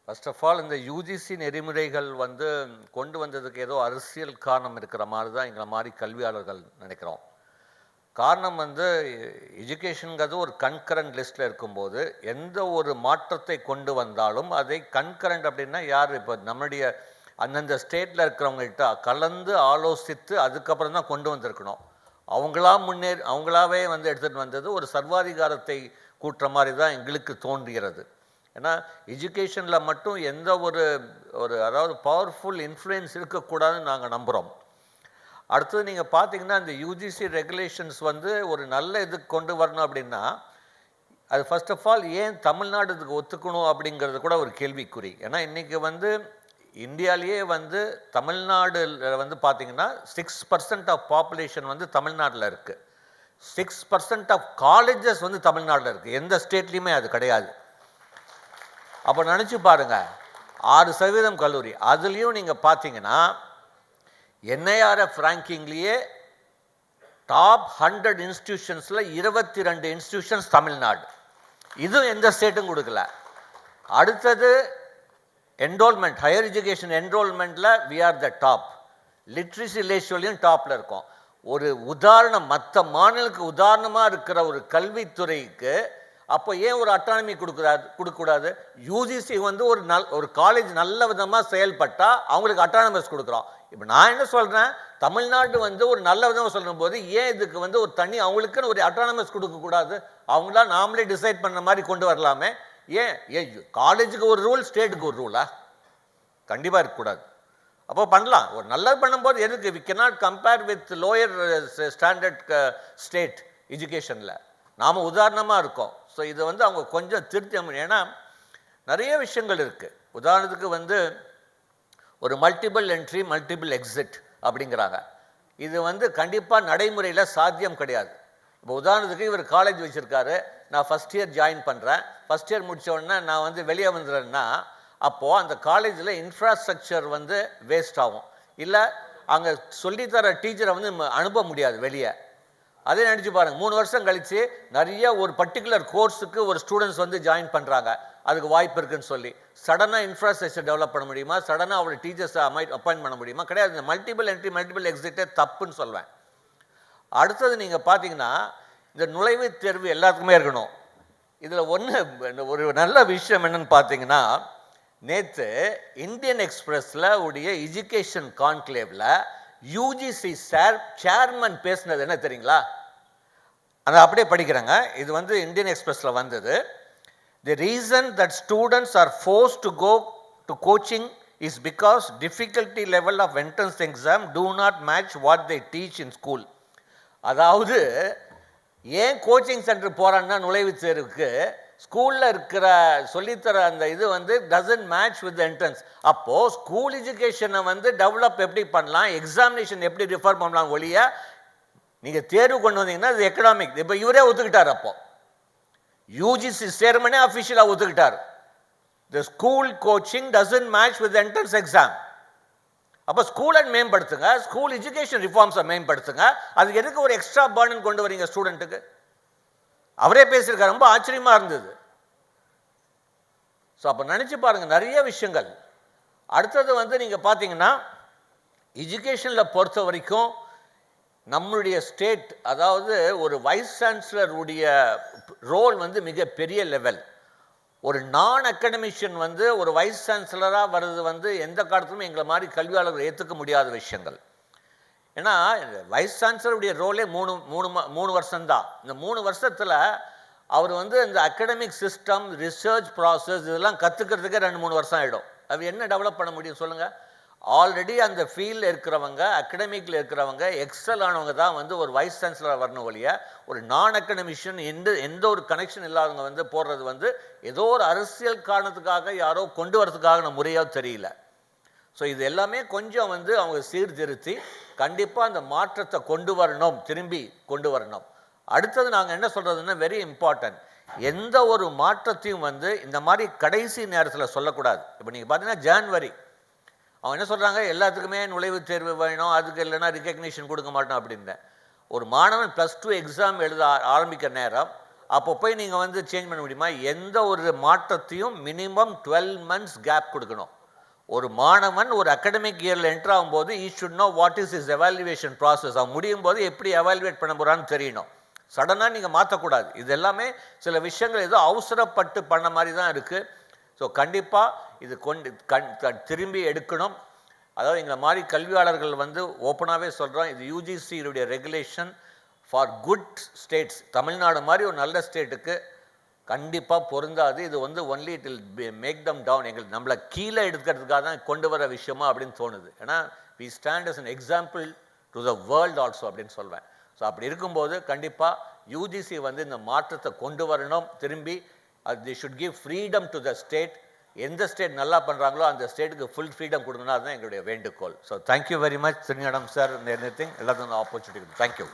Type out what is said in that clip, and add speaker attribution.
Speaker 1: First of all இந்த UGC நெறிமுறைகள் வந்து கொண்டு வந்ததுக்கு ஏதோ அரசியல் காரணம் இருக்கிற மாதிரி தான் எங்களை மாதிரி கல்வியாளர்கள் நினைக்கிறோம். காரணம் வந்து எஜுகேஷனுங்கிறது ஒரு கன்கரண்ட் லிஸ்ட்டில் இருக்கும்போது எந்த ஒரு மாற்றத்தை கொண்டு வந்தாலும் அதை கன்கரண்ட் அப்படின்னா யார் இப்போ நம்முடைய அந்தந்த ஸ்டேட்டில் இருக்கிறவங்கள்ட்ட கலந்து ஆலோசித்து அதுக்கப்புறம் தான் கொண்டு வந்திருக்கணும். அவங்களாவே வந்து எடுத்துகிட்டு வந்தது ஒரு சர்வாதிகாரத்தை கூட்டுற மாதிரி தான் எங்களுக்கு தோன்றுகிறது. ஏன்னா எஜுகேஷனில் மட்டும் எந்த ஒரு அதாவது பவர்ஃபுல் இன்ஃப்ளூயன்ஸ் இருக்கக்கூடாதுன்னு நாங்கள் நம்புகிறோம். அடுத்தது நீங்கள் பார்த்தீங்கன்னா இந்த யூஜிசி ரெகுலேஷன்ஸ் வந்து ஒரு நல்ல இதுக்கு கொண்டு வரணும் அப்படின்னா அது ஃபர்ஸ்ட் ஆஃப் ஆல் ஏன் தமிழ்நாடு இதுக்கு ஒத்துக்கணும் அப்படிங்கிறது கூட ஒரு கேள்விக்குறி. ஏன்னா இன்றைக்கி வந்து இந்தியாவிலேயே வந்து தமிழ்நாடுல வந்து பார்த்தீங்கன்னா 6% ஆஃப் பாப்புலேஷன் வந்து தமிழ்நாட்டில் இருக்குது. 6% ஆஃப் காலேஜஸ் வந்து தமிழ்நாட்டில் இருக்குது. எந்த ஸ்டேட்லேயுமே அது கிடையாது. அப்போ நினச்சி பாருங்கள், 6% கல்லூரி. அதுலேயும் நீங்கள் பார்த்தீங்கன்னா என்ஐஆர்எஃப் ரேங்கிங்லேயே டாப் 100 இன்ஸ்டிடியூஷன்ஸில் 22 இன்ஸ்டிடியூஷன்ஸ் தமிழ்நாடு. இதுவும் எந்த ஸ்டேட்டும் கொடுக்கல. அடுத்தது என்ரோல்மெண்ட், ஹையர் எஜுகேஷன் என்ரோல்மெண்ட்டில் we are the top. Literacy ரேஷியோலையும் டாப்பில் இருக்கோம். ஒரு உதாரணம், மற்ற மாநிலத்துக்கு உதாரணமாக இருக்கிற ஒரு கல்வித்துறைக்கு அப்போ ஏன் ஒரு அட்டானமி கொடுக்கக்கூடாது? யூஜிசி வந்து ஒரு காலேஜ் நல்ல விதமாக செயல்பட்டால் அவங்களுக்கு அட்டானமஸ் கொடுக்குறோம். இப்போ நான் என்ன சொல்கிறேன், தமிழ்நாடு வந்து ஒரு நல்ல விதமாக சொல்லும் போது ஏன் இதுக்கு வந்து ஒரு தனி அவங்களுக்குன்னு ஒரு அட்டானமஸ் கொடுக்கக்கூடாது? அவங்களா நாமளே டிசைட் பண்ண மாதிரி கொண்டு வரலாமே. ஏன் காலேஜுக்கு ஒரு ரூல், ஸ்டேட்டுக்கு ஒரு ரூலா? கண்டிப்பாக இருக்கக்கூடாது. அப்போ பண்ணலாம். ஒரு நல்லது பண்ணும்போது எதுக்கு we cannot compare with lower standard state எஜுகேஷனில் நாம் உதாரணமாக இருக்கோம். ஸோ இதை வந்து அவங்க கொஞ்சம் திருத்தி. ஏன்னா நிறைய விஷயங்கள் இருக்குது. உதாரணத்துக்கு வந்து ஒரு மல்டிபிள் என்ட்ரி மல்டிபிள் எக்ஸிட் அப்படிங்கிறாங்க. இது வந்து கண்டிப்பாக நடைமுறையில் சாத்தியம் கிடையாது. இப்போ உதாரணத்துக்கு இவர் காலேஜ் வச்சுருக்காரு, நான் ஃபஸ்ட் இயர் ஜாயின் பண்ணுறேன், ஃபஸ்ட் இயர் முடித்த உடனே நான் வந்து வெளியே வந்துடுறேன்னா அப்போது அந்த காலேஜில் இன்ஃப்ராஸ்ட்ரக்சர் வந்து வேஸ்ட் ஆகும். இல்லை அங்கே சொல்லித்தர டீச்சரை வந்து அனுப்ப முடியாது வெளியே. அதே நினச்சி பாருங்கள், 3 வருஷம் கழித்து நிறைய ஒரு பர்டிகுலர் கோர்ஸுக்கு ஒரு ஸ்டூடெண்ட்ஸ் வந்து ஜாயின் பண்ணுறாங்க, அதுக்கு வாய்ப்பு இருக்குதுன்னு சொல்லி சடனாக இன்ஃப்ராஸ்ட்ரக்சர் டெவலப் பண்ண முடியுமா? சடனாக அவளை டீச்சர்ஸை அப்பாயிண்ட் பண்ண முடியுமா? கிடையாது. இந்த மல்டிபிள் என்ட்ரி மல்டிபிள் எக்ஸிட்டே தப்புன்னு சொல்வேன். அடுத்தது நீங்கள் பார்த்தீங்கன்னா இந்த நுழைவுத் தேர்வு எல்லாத்துக்குமே இருக்கணும். இதில் ஒரு நல்ல விஷயம் என்னன்னு பார்த்தீங்கன்னா, நேற்று இந்தியன் எக்ஸ்பிரஸில் உடைய எஜுகேஷன் கான்க்ளேவில் யூஜிசி சேர்மன் பேசினது என்ன தெரியுங்களா? அதை அப்படியே படிக்கிறேங்க. இது வந்து இந்தியன் எக்ஸ்பிரஸில் வந்தது. The reason that students are forced to go to coaching is because difficulty level of entrance exam do not match what they teach in school. அதாவது ஏன் கோச்சிங் சென்டர் போகிறான்னா நுழைவுத் தேர்வுக்கு ஸ்கூலில் இருக்கிற சொல்லித்தர அந்த இது வந்து டசன்ட் மேட்ச் வித் என்ட்ரன்ஸ். அப்போது ஸ்கூல் எஜுகேஷனை வந்து டெவலப் எப்படி பண்ணலாம், எக்ஸாமினேஷன் எப்படி ரிஃபர் பண்ணலாம் ஒழிய நீங்கள் தேர்வு கொண்டு வந்தீங்கன்னா இது எக்கனாமிக். இப்போ இவரே ஒத்துக்கிட்டார். அப்போது யூஜிசி சேர்மனே அஃபிஷியலாக ஒத்துக்கிட்டார். The school coaching doesn't match with entrance exam. அப்போ ஸ்கூலை மேம்படுத்துங்க, ஸ்கூல் எஜுகேஷன் ரிஃபார்ம்ஸை மேம்படுத்துங்க. அதுக்கு எதுக்கு ஒரு எக்ஸ்ட்ரா பர்டன் கொண்டு வரீங்க ஸ்டூடெண்ட்டுக்கு? அவரே பேசியிருக்காரு, ரொம்ப ஆச்சரியமாக இருந்தது. ஸோ அப்போ நினச்சி பாருங்கள், நிறைய விஷயங்கள். அடுத்தது வந்து நீங்கள் பார்த்தீங்கன்னா எஜுகேஷனில் பொறுத்த வரைக்கும் நம்மளுடைய ஸ்டேட், அதாவது ஒரு வைஸ் சான்சலர் உடைய ரோல் வந்து மிக பெரிய லெவல். ஒரு நான் அகடமிஷியன் வந்து ஒரு வைஸ் சான்சலராக வர்றது வந்து எந்த காலத்திலும் எங்களை மாதிரி கல்வியாளர்கள் ஏற்றுக்க முடியாத விஷயங்கள். ஏன்னா வைஸ் சான்சலருடைய ரோலே மூணு வருஷம்தான். இந்த 3 வருஷத்தில் அவர் வந்து இந்த அகடமிக் சிஸ்டம், ரிசர்ச் ப்ராசஸ் இதெல்லாம் கற்றுக்கிறதுக்கே 2-3 வருஷம் ஆகிடும். அது என்ன டெவலப் பண்ண முடியும் சொல்லுங்கள்? ஆல்ரெடி அந்த ஃபீல்டில் இருக்கிறவங்க, அகடமிக்கில் இருக்கிறவங்க, எக்ஸல் ஆனவங்க தான் வந்து ஒரு வைஸ் சான்சலராக வரணும் ஒழிய ஒரு நான் அகடமிஷியன் எந்த ஒரு கனெக்ஷன் இல்லாதவங்க வந்து போடுறது வந்து ஏதோ ஒரு அரசியல் காரணத்துக்காக யாரோ கொண்டு வரதுக்காக முறையோ தெரியல. ஸோ இது எல்லாமே கொஞ்சம் வந்து அவங்க சீர்திருத்தி கண்டிப்பாக அந்த மாற்றத்தை திரும்பி கொண்டு வரணும். அடுத்தது நாங்கள் என்ன சொல்கிறதுன்னா, வெரி இம்பார்ட்டன்ட், எந்த ஒரு மாற்றத்தையும் வந்து இந்த மாதிரி கடைசி நேரத்தில் சொல்லக்கூடாது. இப்போ நீங்கள் பார்த்தீங்கன்னா ஜான்வரி அவங்க என்ன சொல்கிறாங்க, எல்லாத்துக்குமே நுழைவுத் தேர்வு வேணும், அதுக்கு இல்லைன்னா ரிகக்னிஷன் கொடுக்க மாட்டோம் அப்படின்னு. ஒரு மாணவன் +2 எக்ஸாம் எழுத ஆரம்பிக்கிற நேரம் அப்போ போய் நீங்கள் வந்து சேஞ்ச் பண்ண முடியுமா? எந்த ஒரு மாற்றத்தையும் மினிமம் 12 months கேப் கொடுக்கணும். ஒரு மாணவன் ஒரு அகாடமிக் இயரில் என்டர் ஆகும்போது he should know what is is evaluation process. அவன் முடியும் போது எப்படி எவாலுவேட் பண்ண போகிறான்னு தெரியணும். சடனாக நீங்கள் மாற்றக்கூடாது. இது எல்லாமே சில விஷயங்கள் ஏதோ அவசரப்பட்டு பண்ண மாதிரி தான் இருக்குது. ஸோ கண்டிப்பாக இது திரும்பி எடுக்கணும். அதாவது எங்களை மாதிரி கல்வியாளர்கள் வந்து ஓப்பனாகவே சொல்கிறோம், இது யூஜிசியுடைய regulation for good states. Tamil Nadu மாதிரி ஒரு நல்ல ஸ்டேட்டுக்கு கண்டிப்பாக பொருந்தாது. இது வந்து only it will make them down. எங்களுக்கு நம்மளை கீழே எடுக்கிறதுக்காக தான் கொண்டு வர விஷயமா அப்படின்னு தோணுது. ஏன்னா we stand as an example to the world also அப்படின்னு சொல்வேன். ஸோ அப்படி இருக்கும்போது கண்டிப்பாக யூஜிசி வந்து இந்த மாற்றத்தை கொண்டு வரணும். திரும்பி they should give freedom to the state. எந்த ஸ்டேட் நல்லா பண்ணுறாங்களோ அந்த ஸ்டேட்டுக்கு ஃபுல் ஃப்ரீடம் கொடுக்கணும். அதுதான் எங்களுடைய வேண்டுகோள். So thank you very much Thirugnanam sir. Anything எல்லாத்துக்கும் ஆப்பர்ச்சுனிட்டி. தேங்க்யூ.